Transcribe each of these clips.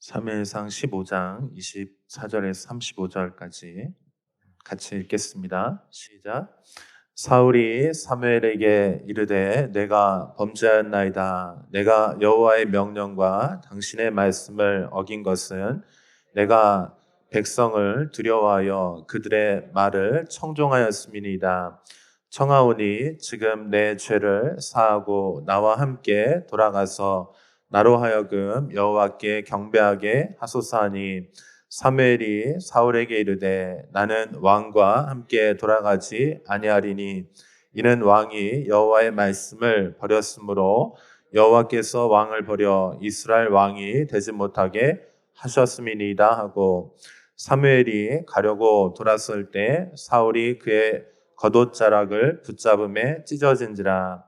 사무엘상 15장 24절에서 35절까지 같이 읽겠습니다. 시작. 사울이 사무엘에게 이르되 내가 범죄하였나이다. 내가 여호와의 명령과 당신의 말씀을 어긴 것은 내가 백성을 두려워하여 그들의 말을 청종하였음이니이다. 청하오니 지금 내 죄를 사하고 나와 함께 돌아가서 나로 하여금 여호와께 경배하게 하소서하니 사무엘이 사울에게 이르되 나는 왕과 함께 돌아가지 아니하리니 이는 왕이 여호와의 말씀을 버렸으므로 여호와께서 왕을 버려 이스라엘 왕이 되지 못하게 하셨음이니이다 하고 사무엘이 가려고 돌아설 때 사울이 그의 겉옷자락을 붙잡음에 찢어진지라.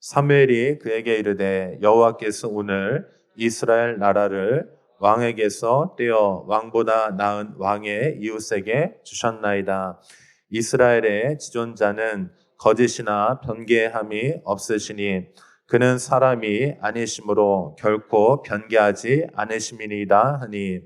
사무엘이 그에게 이르되 여호와께서 오늘 이스라엘 나라를 왕에게서 떼어 왕보다 나은 왕의 이웃에게 주셨나이다. 이스라엘의 지존자는 거짓이나 변개함이 없으시니 그는 사람이 아니심으로 결코 변개하지 않으심이니이다 하니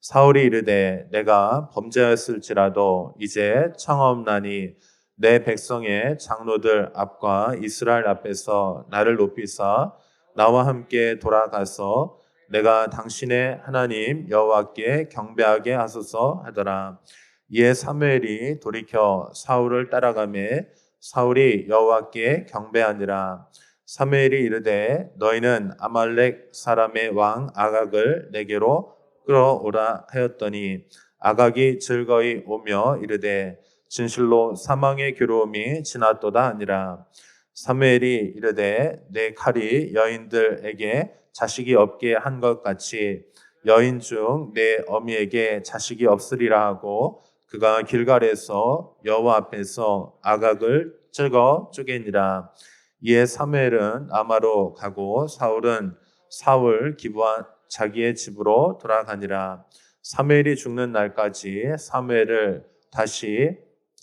사울이 이르되 내가 범죄하였을지라도 이제 청하옵나니 내 백성의 장로들 앞과 이스라엘 앞에서 나를 높이사 나와 함께 돌아가서 내가 당신의 하나님 여호와께 경배하게 하소서 하더라. 이에 사무엘이 돌이켜 사울을 따라가매 사울이 여호와께 경배하니라. 사무엘이 이르되 너희는 아말렉 사람의 왕 아각을 내게로 끌어오라 하였더니 아각이 즐거이 오며 이르되 진실로 사망의 괴로움이 지났도다 하니라. 사무엘이 이르되 내 칼이 여인들에게 자식이 없게 한 것 같이 여인 중 내 어미에게 자식이 없으리라 하고 그가 길갈에서 여호와 앞에서 아각을 찍어 쪼개니라. 이에 사무엘은 아마로 가고 사울은 사울 기브아 자기의 집으로 돌아가니라. 사무엘이 죽는 날까지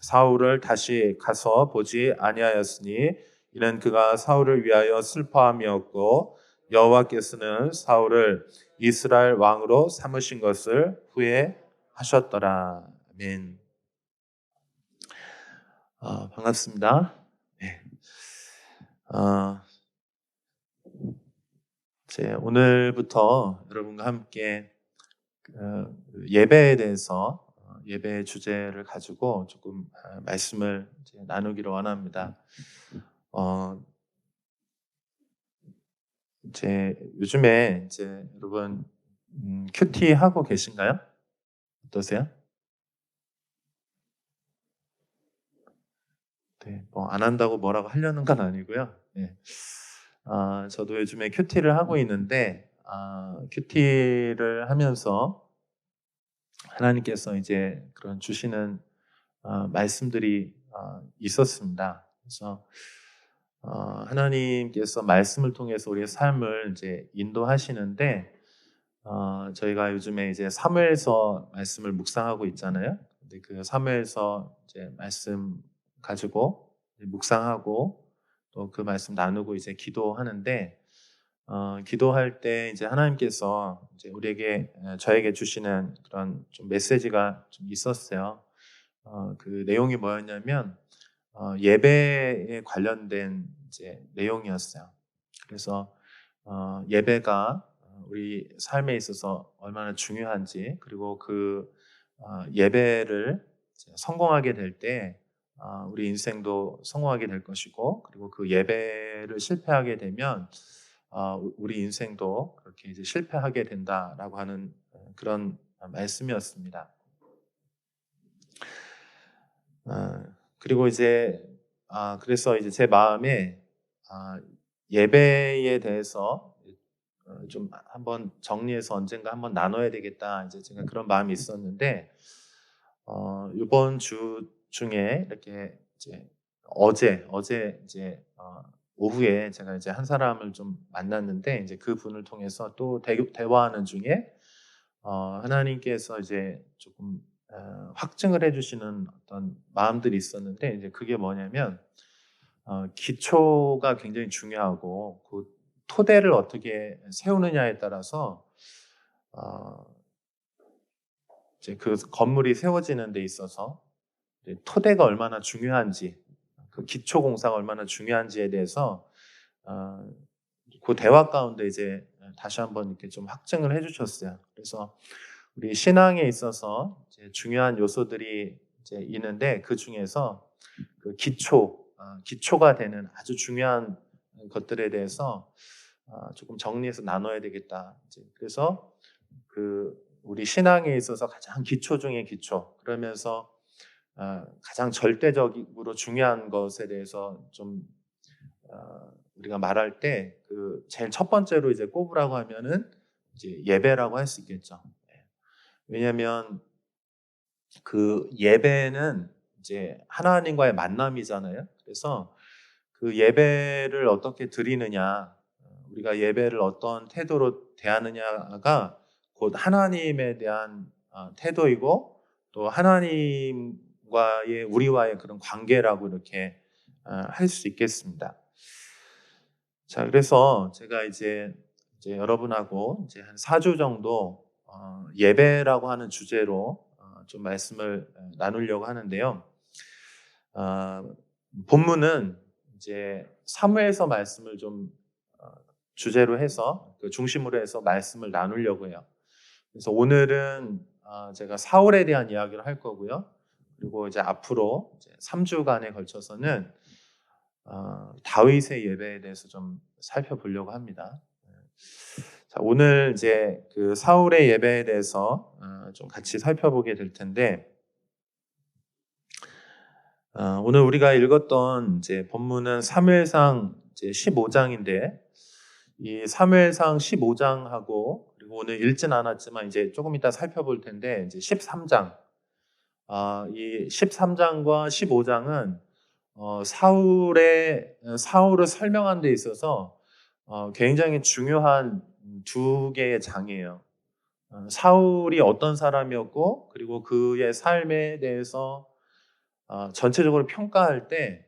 사울을 다시 가서 보지 아니하였으니 이는 그가 사울을 위하여 슬퍼함이었고 여호와께서는 사울을 이스라엘 왕으로 삼으신 것을 후회하셨더라. 아멘. 반갑습니다. 네. 오늘부터 여러분과 함께 예배에 대해서 예배의 주제를 가지고 조금 말씀을 나누기를 원합니다. 요즘에 여러분 큐티 하고 계신가요? 어떠세요? 네, 뭐 안 한다고 뭐라고 하려는 건 아니고요. 네. 저도 요즘에 큐티를 하고 있는데 큐티를 하면서 하나님께서 이제 그런 주시는 말씀들이 있었습니다. 그래서 하나님께서 말씀을 통해서 우리의 삶을 이제 인도하시는데 저희가 요즘에 이제 사무엘서 말씀을 묵상하고 있잖아요. 근데 그 사무엘서 이제 말씀 가지고 묵상하고 또 그 말씀 나누고 이제 기도하는데 기도할 때 이제 하나님께서 이제 저에게 주시는 그런 좀 메시지가 좀 있었어요. 그 내용이 뭐였냐면 예배에 관련된 이제 내용이었어요. 그래서 예배가 우리 삶에 있어서 얼마나 중요한지, 그리고 그 예배를 성공하게 될 때 우리 인생도 성공하게 될 것이고, 그리고 그 예배를 실패하게 되면 우리 인생도 그렇게 이제 실패하게 된다라고 하는 그런 말씀이었습니다. 그리고 그래서 이제 제 마음에 예배에 대해서 좀 한번 정리해서 언젠가 한번 나눠야 되겠다, 이제 제가 그런 마음이 있었는데 이번 주 중에 이렇게 이제 어제 이제 오후에 제가 이제 한 사람을 좀 만났는데, 이제 그 분을 통해서 또 대화하는 중에 하나님께서 이제 조금 확증을 해주시는 어떤 마음들이 있었는데, 이제 그게 뭐냐면 기초가 굉장히 중요하고 그 토대를 어떻게 세우느냐에 따라서 이제 그 건물이 세워지는 데 있어서 토대가 얼마나 중요한지, 그 기초 공사가 얼마나 중요한지에 대해서 그 대화 가운데 이제 다시 한번 이렇게 좀 확증을 해주셨어요. 그래서 우리 신앙에 있어서 이제 중요한 요소들이 이제 있는데 그 중에서 그 기초가 되는 아주 중요한 것들에 대해서 조금 정리해서 나눠야 되겠다. 이제 그래서 그 우리 신앙에 있어서 가장 기초 중의 기초, 그러면서 가장 절대적으로 중요한 것에 대해서 좀 우리가 말할 때 그 제일 첫 번째로 이제 꼽으라고 하면은 이제 예배라고 할 수 있겠죠. 왜냐하면 그 예배는 이제 하나님과의 만남이잖아요. 그래서 그 예배를 어떻게 드리느냐, 우리가 예배를 어떤 태도로 대하느냐가 곧 하나님에 대한 태도이고 또 하나님과의 우리와의 그런 관계라고 이렇게 할 수 있겠습니다. 자, 그래서 제가 이제 여러분하고 이제 한 4주 정도 예배라고 하는 주제로 좀 말씀을 나누려고 하는데요. 본문은 이제 사무엘서 말씀을 좀 주제로 해서 그 중심으로 해서 말씀을 나누려고 해요. 그래서 오늘은 제가 사울에 대한 이야기를 할 거고요. 그리고 이제 앞으로 이제 3주간에 걸쳐서는 다윗의 예배에 대해서 좀 살펴보려고 합니다. 자, 오늘 이제 그 사울의 예배에 대해서 좀 같이 살펴보게 될 텐데, 오늘 우리가 읽었던 이제 본문은 사무엘상 이제 15장인데, 이 사무엘상 15장하고 그리고 오늘 읽진 않았지만 이제 조금 이따 살펴볼 텐데 이제 13장, 이 13장과 15장은 사울을 설명한 데 있어서 굉장히 중요한 두 개의 장이에요. 사울이 어떤 사람이었고 그리고 그의 삶에 대해서 전체적으로 평가할 때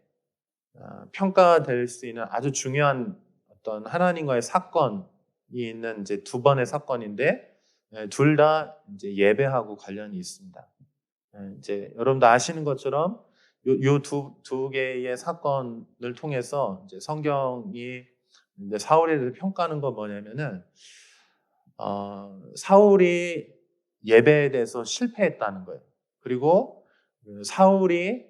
평가될 수 있는 아주 중요한 어떤 하나님과의 사건이 있는 이제 두 번의 사건인데 둘 다 이제 예배하고 관련이 있습니다. 이제 여러분도 아시는 것처럼 두 개의 사건을 통해서 이제 성경이 이제 사울에 대해서 평가하는 건 뭐냐면은 사울이 예배에 대해서 실패했다는 거예요. 그리고 사울이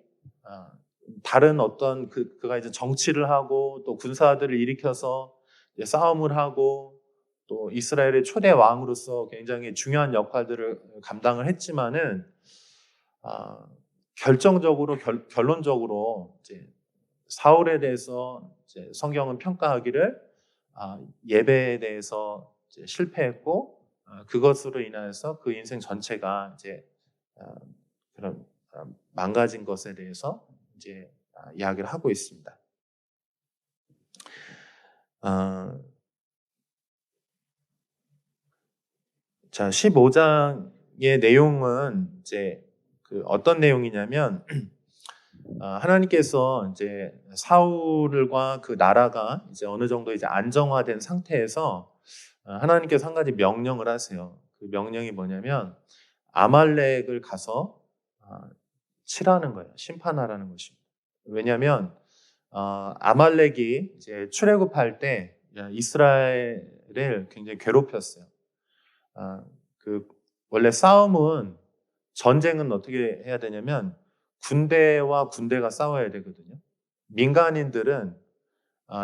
다른 어떤 그가 이제 정치를 하고 또 군사들을 일으켜서 이제 싸움을 하고 또 이스라엘의 초대 왕으로서 굉장히 중요한 역할들을 감당을 했지만은 결론적으로 이제 사울에 대해서 이제 성경은 평가하기를 예배에 대해서 이제 실패했고 그것으로 인하여서 그 인생 전체가 이제 그런 망가진 것에 대해서 이제 이야기를 하고 있습니다. 자, 15장의 내용은 이제 그 어떤 내용이냐면 하나님께서 이제 사울과 그 나라가 이제 어느 정도 이제 안정화된 상태에서 하나님께서 한 가지 명령을 하세요. 그 명령이 뭐냐면 아말렉을 가서 치라는 거예요. 심판하라는 것입니다. 왜냐하면 아말렉이 이제 출애굽할 때 이스라엘을 굉장히 괴롭혔어요. 그 원래 전쟁은 어떻게 해야 되냐면 군대와 군대가 싸워야 되거든요. 민간인들은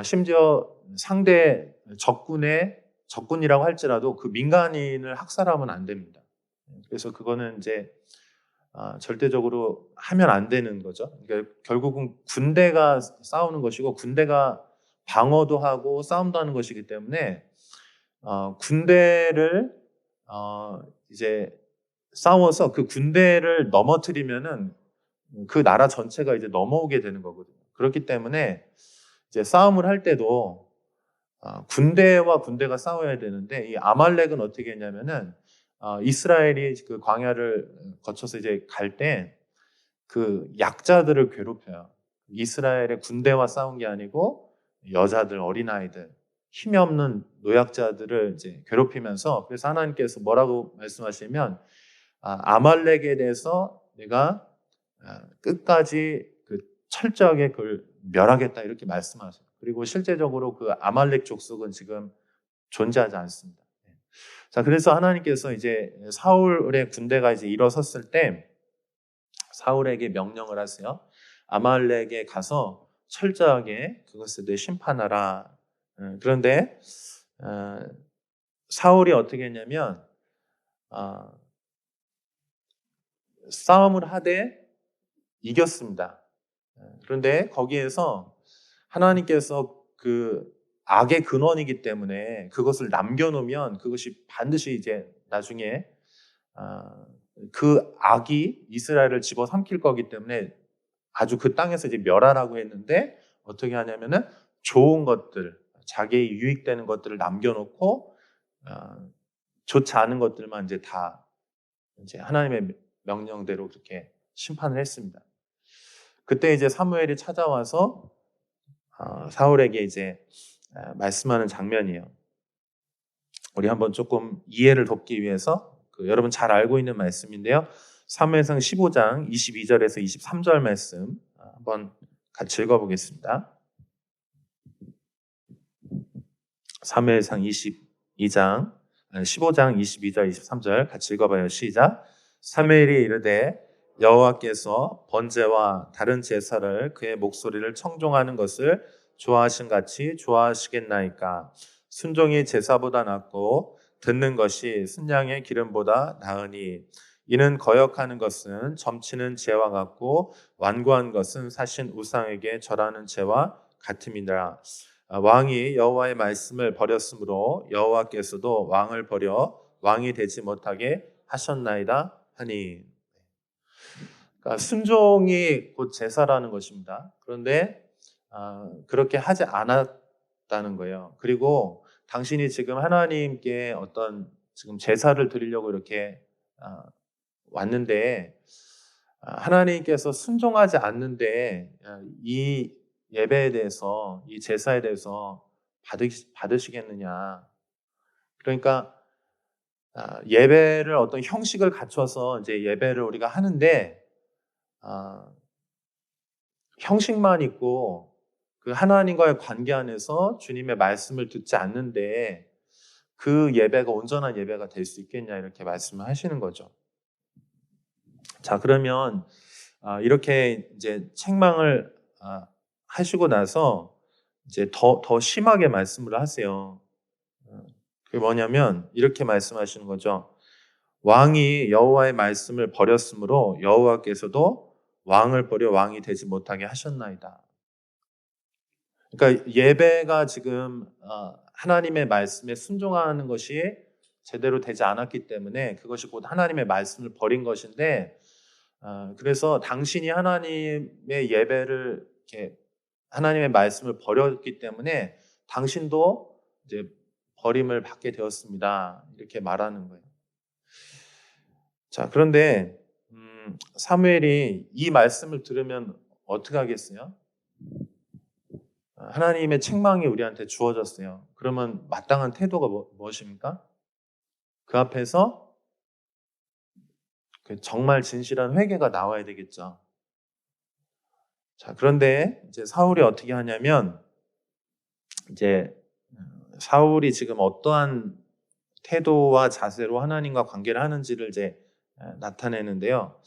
심지어 상대 적군이라고 할지라도 그 민간인을 학살하면 안 됩니다. 그래서 그거는 이제 절대적으로 하면 안 되는 거죠. 그러니까 결국은 군대가 싸우는 것이고 군대가 방어도 하고 싸움도 하는 것이기 때문에 군대를 이제 싸워서 그 군대를 넘어뜨리면은 그 나라 전체가 이제 넘어오게 되는 거거든요. 그렇기 때문에 이제 싸움을 할 때도 군대와 군대가 싸워야 되는데 이 아말렉은 어떻게 했냐면은 이스라엘이 그 광야를 거쳐서 이제 갈 때 그 약자들을 괴롭혀요. 이스라엘의 군대와 싸운 게 아니고 여자들, 어린아이들, 힘이 없는 노약자들을 이제 괴롭히면서, 그래서 하나님께서 뭐라고 말씀하시면 아말렉에 대해서 내가 끝까지 그 철저하게 그걸 멸하겠다 이렇게 말씀하세요. 그리고 실제적으로 그 아말렉 족속은 지금 존재하지 않습니다. 자, 그래서 하나님께서 이제 사울의 군대가 이제 일어섰을 때 사울에게 명령을 하세요. 아말렉에 가서 철저하게 그것에 심판하라. 그런데 사울이 어떻게 했냐면 싸움을 하되 이겼습니다. 그런데 거기에서 하나님께서 그 악의 근원이기 때문에 그것을 남겨놓으면 그것이 반드시 이제 나중에 그 악이 이스라엘을 집어삼킬 거기 때문에 아주 그 땅에서 이제 멸하라고 했는데, 어떻게 하냐면은 좋은 것들, 자기의 유익되는 것들을 남겨놓고 좋지 않은 것들만 이제 다 이제 하나님의 명령대로 그렇게 심판을 했습니다. 그때 이제 사무엘이 찾아와서 사울에게 이제 말씀하는 장면이에요. 우리 한번 조금 이해를 돕기 위해서 여러분 잘 알고 있는 말씀인데요. 사무엘상 15장 22절에서 23절 말씀 한번 같이 읽어보겠습니다. 사무엘상 15장 22절 23절 같이 읽어봐요. 시작. 사무엘이 이르되 여호와께서 번제와 다른 제사를 그의 목소리를 청종하는 것을 좋아하신 같이 좋아하시겠나이까. 순종이 제사보다 낫고 듣는 것이 순양의 기름보다 나으니 이는 거역하는 것은 점치는 죄와 같고 완고한 것은 사신 우상에게 절하는 죄와 같음이니라. 왕이 여호와의 말씀을 버렸으므로 여호와께서도 왕을 버려 왕이 되지 못하게 하셨나이다 하니. 그러니까 순종이 곧 제사라는 것입니다. 그런데 그렇게 하지 않았다는 거예요. 그리고 당신이 지금 하나님께 어떤 지금 제사를 드리려고 이렇게 왔는데 하나님께서 순종하지 않는데 이 예배에 대해서, 이 제사에 대해서 받으시겠느냐. 그러니까 예배를 어떤 형식을 갖춰서 이제 예배를 우리가 하는데 형식만 있고 그 하나님과의 관계 안에서 주님의 말씀을 듣지 않는데 그 예배가 온전한 예배가 될 수 있겠냐, 이렇게 말씀을 하시는 거죠. 자, 그러면 이렇게 이제 책망을 하시고 나서 이제 더 심하게 말씀을 하세요. 그게 뭐냐면 이렇게 말씀하시는 거죠. 왕이 여호와의 말씀을 버렸으므로 여호와께서도 왕을 버려 왕이 되지 못하게 하셨나이다. 그러니까 예배가 지금 하나님의 말씀에 순종하는 것이 제대로 되지 않았기 때문에 그것이 곧 하나님의 말씀을 버린 것인데, 그래서 당신이 하나님의 예배를 이렇게 하나님의 말씀을 버렸기 때문에 당신도 이제 버림을 받게 되었습니다. 이렇게 말하는 거예요. 자, 그런데 사무엘이 이 말씀을 들으면 어떻게 하겠어요? 하나님의 책망이 우리한테 주어졌어요. 그러면 마땅한 태도가 무엇입니까? 그 앞에서 정말 진실한 회개가 나와야 되겠죠. 자, 그런데 이제 사울이 어떻게 하냐면 이제 사울이 지금 어떠한 태도와 자세로 하나님과 관계를 하는지를 이제 나타내는데요.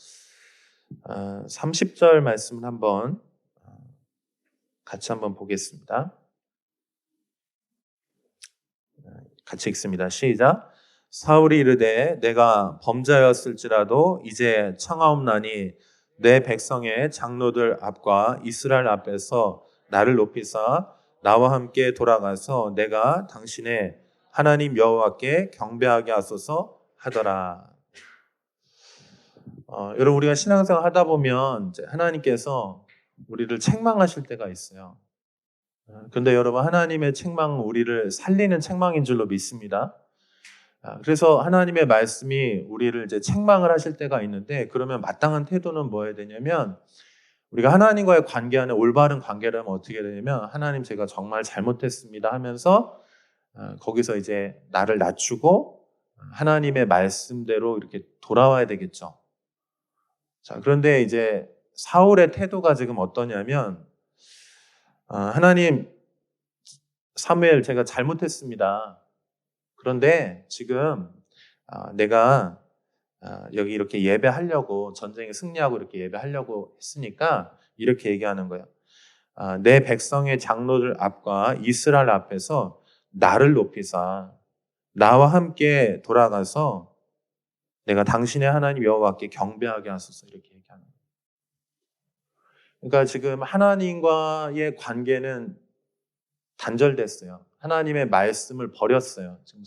30절 말씀을 한번 같이 한번 보겠습니다. 같이 읽습니다. 시작. 사울이 이르되 내가 범자였을지라도 이제 청하옵나니 내 백성의 장로들 앞과 이스라엘 앞에서 나를 높이사 나와 함께 돌아가서 내가 당신의 하나님 여호와께 경배하게 하소서 하더라. 여러분, 우리가 신앙생활 하다 보면 이제 하나님께서 우리를 책망하실 때가 있어요. 그런데 여러분, 하나님의 책망은 우리를 살리는 책망인 줄로 믿습니다. 그래서 하나님의 말씀이 우리를 이제 책망을 하실 때가 있는데, 그러면 마땅한 태도는 뭐 해야 되냐면 우리가 하나님과의 관계 안에 올바른 관계를 하면 어떻게 되냐면 하나님, 제가 정말 잘못했습니다 하면서 거기서 이제 나를 낮추고 하나님의 말씀대로 이렇게 돌아와야 되겠죠. 자, 그런데 이제 사울의 태도가 지금 어떠냐면, 하나님, 사무엘 제가 잘못했습니다. 그런데 지금 내가 여기 이렇게 예배하려고, 전쟁에 승리하고 이렇게 예배하려고 했으니까 이렇게 얘기하는 거예요. 내 백성의 장로들 앞과 이스라엘 앞에서 나를 높이사 나와 함께 돌아가서 내가 당신의 하나님 여호와께 경배하게 하소서, 이렇게 얘기하는 거예요. 그러니까 지금 하나님과의 관계는 단절됐어요. 하나님의 말씀을 버렸어요. 지금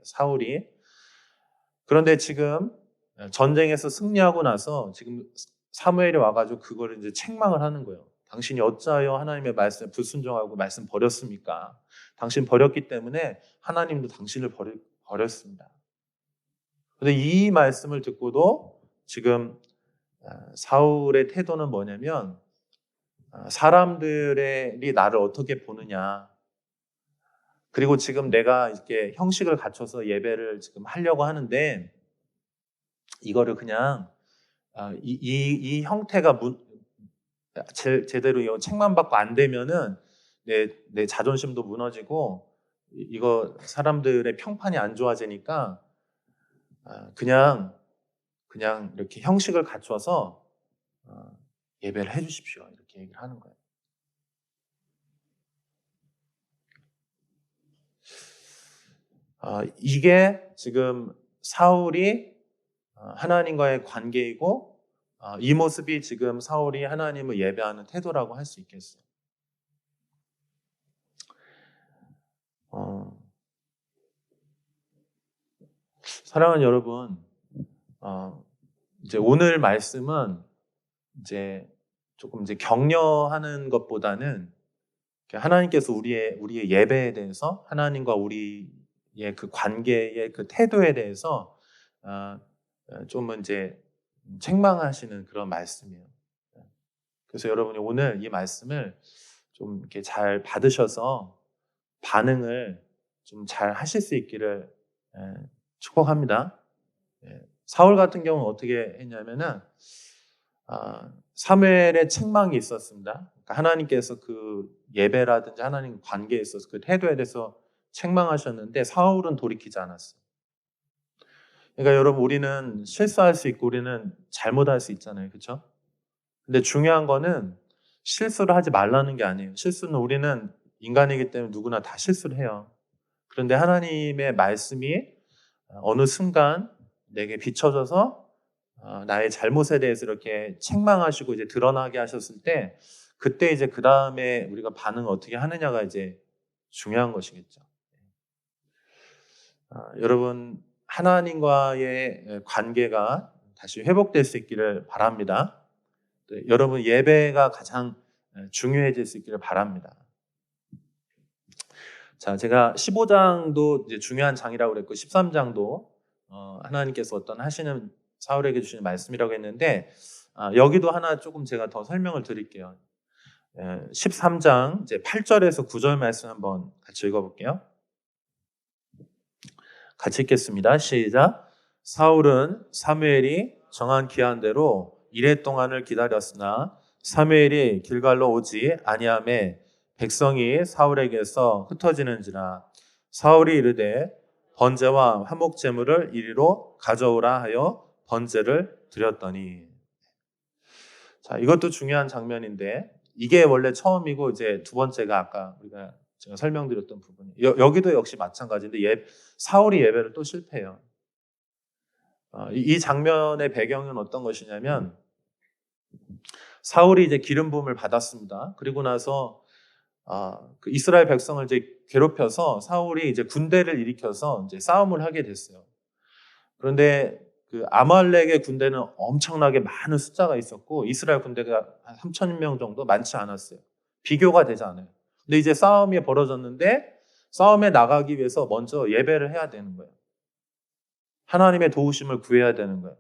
사울이. 그런데 지금 전쟁에서 승리하고 나서 지금 사무엘이 와가지고 그거를 이제 책망을 하는 거예요. 당신이 어찌하여 하나님의 말씀에 불순종하고 말씀 버렸습니까? 당신 버렸기 때문에 하나님도 당신을 버렸습니다. 그런데 이 말씀을 듣고도 지금 사울의 태도는 뭐냐면, 사람들이 나를 어떻게 보느냐, 그리고 지금 내가 이렇게 형식을 갖춰서 예배를 지금 하려고 하는데 이거를 그냥 이 형태가 제대로 책망받고 안 되면은 내 자존심도 무너지고 이거 사람들의 평판이 안 좋아지니까 그냥 이렇게 형식을 갖춰서 예배를 해주십시오, 이렇게 얘기를 하는 거예요. 이게 지금 사울이 하나님과의 관계이고, 이 모습이 지금 사울이 하나님을 예배하는 태도라고 할 수 있겠어요. 사랑하는 여러분, 이제 오늘 말씀은 이제 조금 이제 격려하는 것보다는 하나님께서 우리의 예배에 대해서, 하나님과 우리의 그 관계의 그 태도에 대해서 좀 이제 책망하시는 그런 말씀이에요. 그래서 여러분이 오늘 이 말씀을 좀 이렇게 잘 받으셔서 반응을 좀 잘 하실 수 있기를 축복합니다. 사울 같은 경우는 어떻게 했냐면은 사무엘의 책망이 있었습니다. 그러니까 하나님께서 그 예배라든지 하나님 관계에 있어서 그 태도에 대해서 책망하셨는데 사울은 돌이키지 않았어요. 그러니까 여러분, 우리는 실수할 수 있고 우리는 잘못할 수 있잖아요, 그렇죠? 근데 중요한 거는 실수를 하지 말라는 게 아니에요. 실수는 우리는 인간이기 때문에 누구나 다 실수를 해요. 그런데 하나님의 말씀이 어느 순간 내게 비춰져서 나의 잘못에 대해서 이렇게 책망하시고 이제 드러나게 하셨을 때, 그때 이제 그 다음에 우리가 반응을 어떻게 하느냐가 이제 중요한 것이겠죠. 여러분, 하나님과의 관계가 다시 회복될 수 있기를 바랍니다. 여러분, 예배가 가장 중요해질 수 있기를 바랍니다. 자, 제가 15장도 이제 중요한 장이라고 그랬고 13장도 하나님께서 어떤 하시는 사울에게 주시는 말씀이라고 했는데, 여기도 하나 조금 제가 더 설명을 드릴게요. 13장 이제 8절에서 9절 말씀 한번 같이 읽어볼게요. 같이 읽겠습니다. 시작. 사울은 사무엘이 정한 기한대로 이레 동안을 기다렸으나 사무엘이 길갈로 오지 아니하매 백성이 사울에게서 흩어지는지라. 사울이 이르되 번제와 화목 제물을 이리로 가져오라 하여 번제를 드렸더니. 자, 이것도 중요한 장면인데 이게 원래 처음이고 이제 두 번째가 아까 제가 설명드렸던 부분이 여기도 역시 마찬가지인데 사울이 예배를 또 실패해요. 이 장면의 배경은 어떤 것이냐면, 사울이 이제 기름 부음을 받았습니다. 그리고 나서 그 이스라엘 백성을 이제 괴롭혀서 사울이 이제 군대를 일으켜서 이제 싸움을 하게 됐어요. 그런데 그 아말렉의 군대는 엄청나게 많은 숫자가 있었고 이스라엘 군대가 한 3,000명 정도, 많지 않았어요. 비교가 되지 않아요. 근데 이제 싸움이 벌어졌는데 싸움에 나가기 위해서 먼저 예배를 해야 되는 거예요. 하나님의 도우심을 구해야 되는 거예요.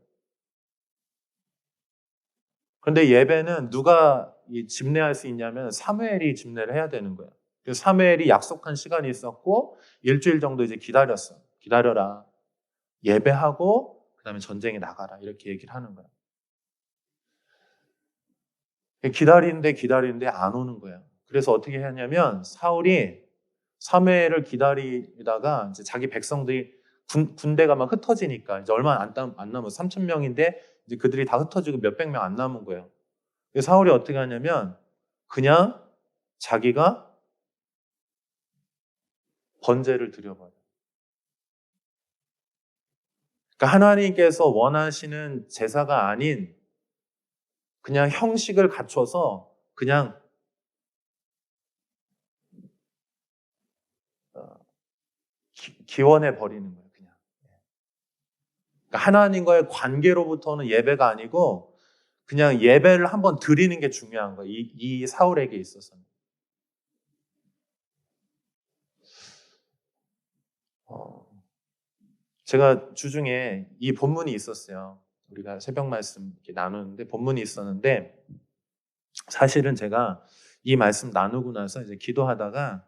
그런데 예배는 누가 집례할 수 있냐면 사무엘이 집례를 해야 되는 거예요. 그래서 사무엘이 약속한 시간이 있었고 일주일 정도 이제 기다렸어. 기다려라. 예배하고 그다음에 전쟁에 나가라. 이렇게 얘기를 하는 거야. 기다리는데 안 오는 거야. 그래서 어떻게 했냐면 사울이 사무엘을 기다리다가 이제 자기 백성들이 군대가 막 흩어지니까 이제 얼마 안 남은 3천 명인데 이제 그들이 다 흩어지고 몇백 명 안 남은 거예요. 그래서 사울이 어떻게 하냐면 그냥 자기가 번제를 드려버려요. 그러니까 하나님께서 원하시는 제사가 아닌 그냥 형식을 갖춰서 그냥 기원해 버리는 거예요. 그냥. 그러니까 하나님과의 관계로부터는 예배가 아니고 그냥 예배를 한번 드리는 게 중요한 거예요. 이 사울에게 있어서는. 제가 주중에 이 본문이 있었어요. 우리가 새벽 말씀 이렇게 나누는데 본문이 있었는데 사실은 제가 이 말씀 나누고 나서 이제 기도하다가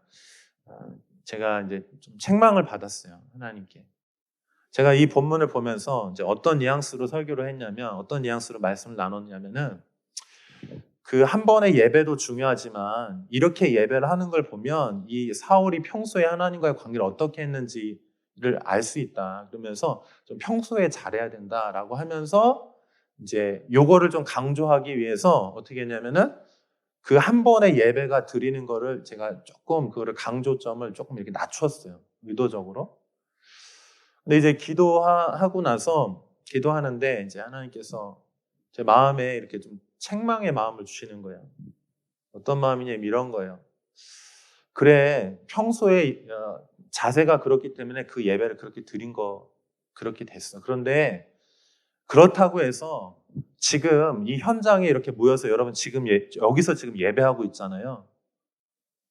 제가 이제 좀 책망을 받았어요. 하나님께. 제가 이 본문을 보면서 이제 어떤 뉘앙스로 설교를 했냐면 어떤 뉘앙스로 말씀을 나눴냐면은 그 한 번의 예배도 중요하지만 이렇게 예배를 하는 걸 보면 이 사울이 평소에 하나님과의 관계를 어떻게 했는지를 알 수 있다. 그러면서 좀 평소에 잘해야 된다라고 하면서 이제 요거를 좀 강조하기 위해서 어떻게 했냐면은 그 한 번의 예배가 드리는 거를 제가 조금 그거를 강조점을 조금 이렇게 낮췄어요. 의도적으로. 근데 이제 기도하고 나서 기도하는데 이제 하나님께서 제 마음에 이렇게 좀 책망의 마음을 주시는 거예요. 어떤 마음이냐면 이런 거예요. 그래, 평소에 자세가 그렇기 때문에 그 예배를 그렇게 드린 거 그렇게 됐어. 그런데 그렇다고 해서 지금 이 현장에 이렇게 모여서 여러분 지금 여기서 지금 예배하고 있잖아요.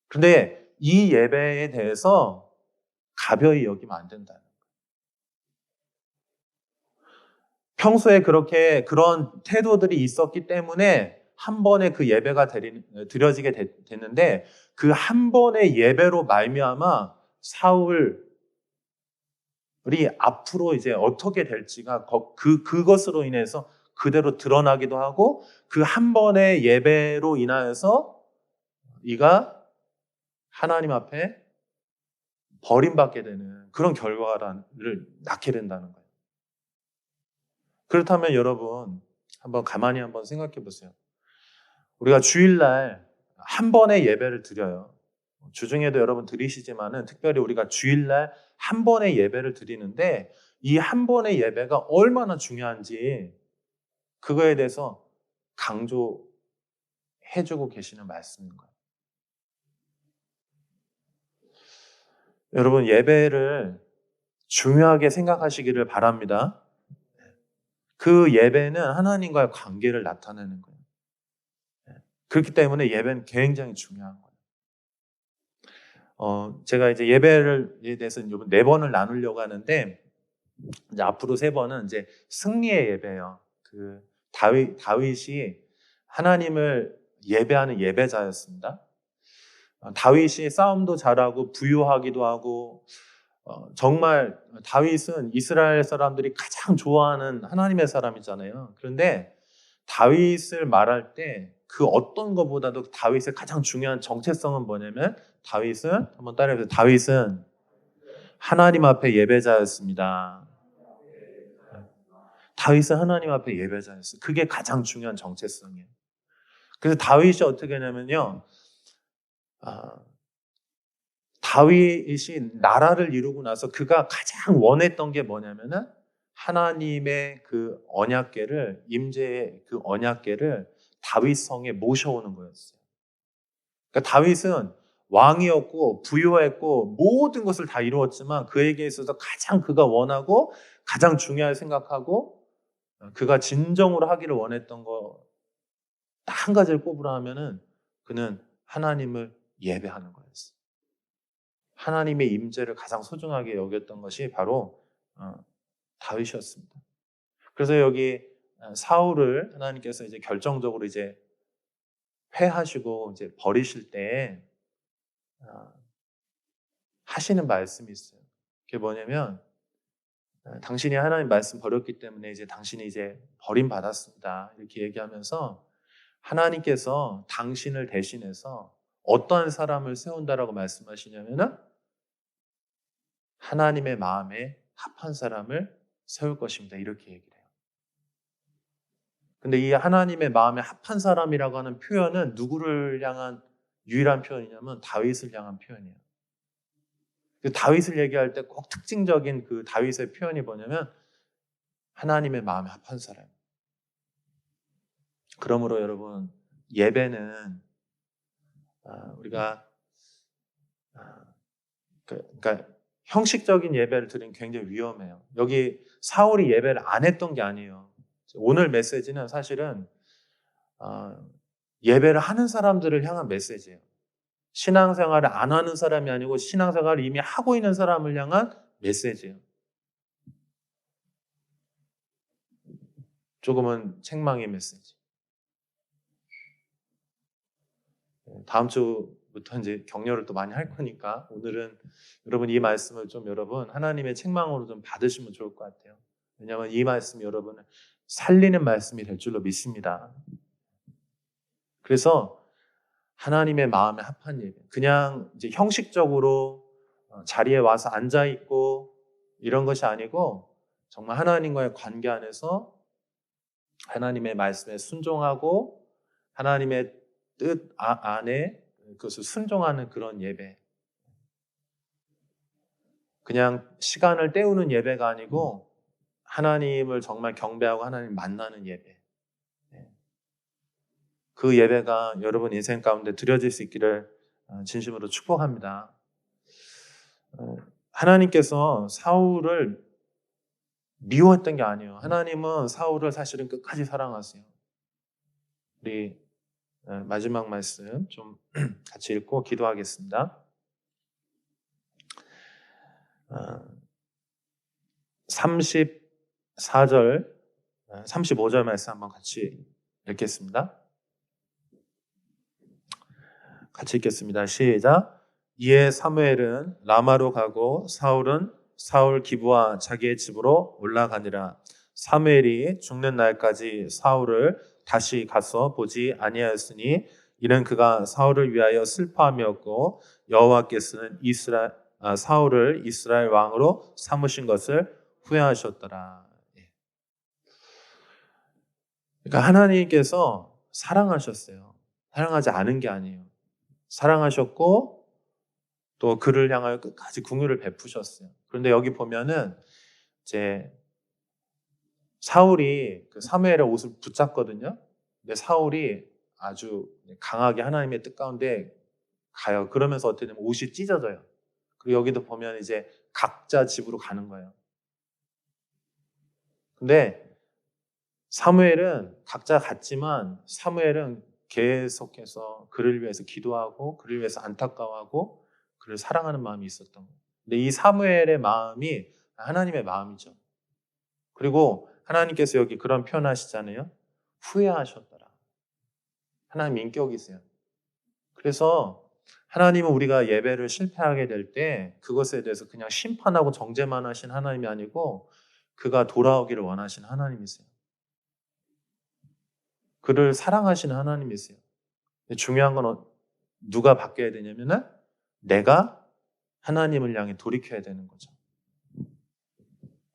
근데 이 예배에 대해서 가벼이 여기면 안 된다. 평소에 그렇게 그런 태도들이 있었기 때문에 한 번에 그 예배가 드려지게 됐는데 그 한 번의 예배로 말미암아 사울이 앞으로 이제 어떻게 될지가 그것으로 인해서 그대로 드러나기도 하고 그 한 번의 예배로 인하여서 이가 하나님 앞에 버림받게 되는 그런 결과를 낳게 된다는 거예요. 그렇다면 여러분 한번 가만히 한번 생각해 보세요. 우리가 주일날 한 번의 예배를 드려요. 주중에도 여러분 드리시지만은 특별히 우리가 주일날 한 번의 예배를 드리는데 이 한 번의 예배가 얼마나 중요한지 그거에 대해서 강조해주고 계시는 말씀인 거예요. 여러분 예배를 중요하게 생각하시기를 바랍니다. 그 예배는 하나님과의 관계를 나타내는 거예요. 그렇기 때문에 예배는 굉장히 중요한 거예요. 제가 이제 예배에 대해서 이번 4번을 나누려고 하는데 이제 앞으로 3번은 이제 승리의 예배예요. 그 다윗이 하나님을 예배하는 예배자였습니다. 다윗이 싸움도 잘하고 부유하기도 하고 정말 다윗은 이스라엘 사람들이 가장 좋아하는 하나님의 사람이잖아요. 그런데 다윗을 말할 때 그 어떤 것보다도 다윗의 가장 중요한 정체성은 뭐냐면 다윗은 한번 따라해보세요. 다윗은 하나님 앞에 예배자였습니다. 다윗은 하나님 앞에 예배자였어요. 그게 가장 중요한 정체성이에요. 그래서 다윗이 어떻게 하냐면요. 다윗이 나라를 이루고 나서 그가 가장 원했던 게 뭐냐면은 하나님의 그 언약궤를 임재의 그 언약궤를 다윗 성에 모셔오는 거였어요. 그러니까 다윗은 왕이었고 부유했고 모든 것을 다 이루었지만 그에게 있어서 가장 그가 원하고 가장 중요하게 생각하고 그가 진정으로 하기를 원했던 거 딱 한 가지를 꼽으라 하면은 그는 하나님을 예배하는 거였어요. 하나님의 임재를 가장 소중하게 여겼던 것이 바로 다윗이었습니다. 그래서 여기 사울을 하나님께서 이제 결정적으로 이제 패하시고 이제 버리실 때 하시는 말씀이 있어요. 그게 뭐냐면 당신이 하나님 말씀 버렸기 때문에 이제 당신이 이제 버림받았습니다. 이렇게 얘기하면서 하나님께서 당신을 대신해서 어떠한 사람을 세운다라고 말씀하시냐면은 하나님의 마음에 합한 사람을 세울 것입니다. 이렇게 얘기를 해요. 근데 이 하나님의 마음에 합한 사람이라고 하는 표현은 누구를 향한 유일한 표현이냐면 다윗을 향한 표현이에요. 그 다윗을 얘기할 때 꼭 특징적인 그 다윗의 표현이 뭐냐면 하나님의 마음에 합한 사람. 그러므로 여러분 예배는 우리가 그러니까 형식적인 예배를 드리면 굉장히 위험해요. 여기 사울이 예배를 안 했던 게 아니에요. 오늘 메시지는 사실은 예배를 하는 사람들을 향한 메시지예요. 신앙생활을 안 하는 사람이 아니고 신앙생활을 이미 하고 있는 사람을 향한 메시지예요. 조금은 책망의 메시지. 다음 주부터 이제 격려를 또 많이 할 거니까 오늘은 여러분 이 말씀을 좀 여러분 하나님의 책망으로 좀 받으시면 좋을 것 같아요. 왜냐하면 이 말씀이 여러분을 살리는 말씀이 될 줄로 믿습니다. 그래서 하나님의 마음에 합한 예배. 그냥 이제 형식적으로 자리에 와서 앉아 있고 이런 것이 아니고 정말 하나님과의 관계 안에서 하나님의 말씀에 순종하고 하나님의 뜻 안에 그것을 순종하는 그런 예배. 그냥 시간을 때우는 예배가 아니고 하나님을 정말 경배하고 하나님 만나는 예배. 그 예배가 여러분 인생 가운데 드려질 수 있기를 진심으로 축복합니다. 하나님께서 사울을 미워했던 게 아니에요. 하나님은 사울을 사실은 끝까지 사랑하세요. 우리 마지막 말씀 좀 같이 읽고 기도하겠습니다. 34절, 35절 말씀 한번 같이 읽겠습니다. 같이 읽겠습니다. 시작. 이에 사무엘은 라마로 가고 사울은 사울 기브와 자기의 집으로 올라가니라. 사무엘이 죽는 날까지 사울을 다시 가서 보지 아니하였으니 이는 그가 사울을 위하여 슬퍼함이었고 여호와께서는 사울을 이스라엘 왕으로 삼으신 것을 후회하셨더라. 그러니까 하나님께서 사랑하셨어요. 사랑하지 않은 게 아니에요. 사랑하셨고 또 그를 향하여 끝까지 긍휼을 베푸셨어요. 그런데 여기 보면은 이제 사울이 그 사무엘의 옷을 붙잡거든요. 근데 사울이 아주 강하게 하나님의 뜻 가운데 가요. 그러면서 어떻게 되면 옷이 찢어져요. 그리고 여기도 보면 이제 각자 집으로 가는 거예요. 근데 사무엘은 각자 갔지만 사무엘은 계속해서 그를 위해서 기도하고 그를 위해서 안타까워하고 그를 사랑하는 마음이 있었던 거예요. 근데 이 사무엘의 마음이 하나님의 마음이죠. 그리고 하나님께서 여기 그런 표현하시잖아요. 후회하셨더라. 하나님 인격이세요. 그래서 하나님은 우리가 예배를 실패하게 될 때 그것에 대해서 그냥 심판하고 정죄만 하신 하나님이 아니고 그가 돌아오기를 원하시는 하나님이세요. 그를 사랑하시는 하나님이세요. 중요한 건 누가 바뀌어야 되냐면은 내가 하나님을 향해 돌이켜야 되는 거죠.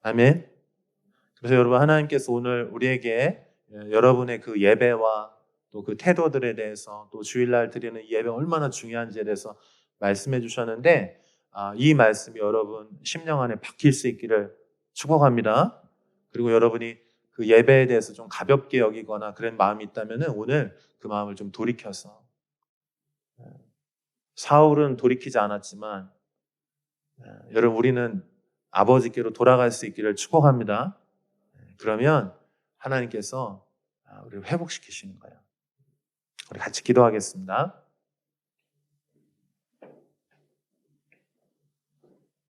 아멘. 그래서 여러분 하나님께서 오늘 우리에게 여러분의 그 예배와 또 그 태도들에 대해서 또 주일날 드리는 예배 얼마나 중요한지에 대해서 말씀해 주셨는데 이 말씀이 여러분 심령 안에 박힐 수 있기를 축복합니다. 그리고 여러분이 그 예배에 대해서 좀 가볍게 여기거나 그런 마음이 있다면 오늘 그 마음을 좀 돌이켜서 사울은 돌이키지 않았지만 여러분 우리는 아버지께로 돌아갈 수 있기를 축복합니다. 그러면 하나님께서 우리를 회복시키시는 거예요. 우리 같이 기도하겠습니다.